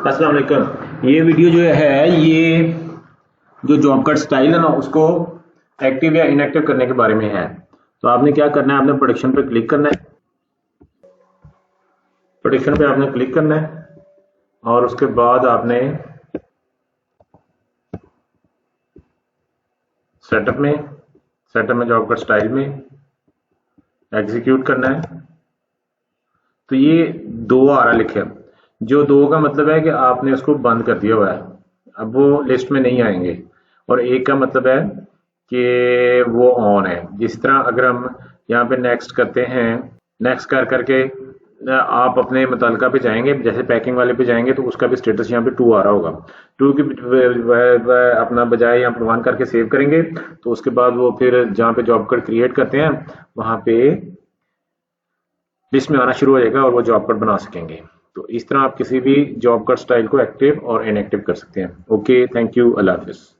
अस्सलाम वालेकुम। ये वीडियो जो है ये जो जॉब कट स्टाइल है ना उसको एक्टिव या इनएक्टिव करने के बारे में है। तो आपने क्या करना है, आपने प्रोडक्शन पे क्लिक करना है। प्रोडक्शन पे आपने क्लिक करना है और उसके बाद आपने सेटअप में जॉब कट स्टाइल में एग्जीक्यूट करना है। तो ये 2 आ रहा लिखे, जो 2 का मतलब है कि आपने उसको बंद कर दिया हुआ है, अब वो लिस्ट में नहीं आएंगे। और 1 का मतलब है कि वो ऑन है। जिस तरह अगर हम यहाँ पे नेक्स्ट करते हैं, नेक्स्ट कर करके आप अपने मुतलका पे जाएंगे, जैसे पैकिंग वाले पे जाएंगे तो उसका भी स्टेटस यहाँ पे 2 आ रहा होगा। 2 की अपना बजाय यहाँ पर 1 करके सेव करेंगे तो उसके बाद वो फिर जहाँ पे जॉब कट क्रिएट करते हैं वहाँ पे लिस्ट में आना शुरू हो जाएगा और वो जॉब कट बना सकेंगे। तो इस तरह आप किसी भी जॉब कट स्टाइल को एक्टिव और इनएक्टिव कर सकते हैं। Okay, thank you, Allah Hafiz.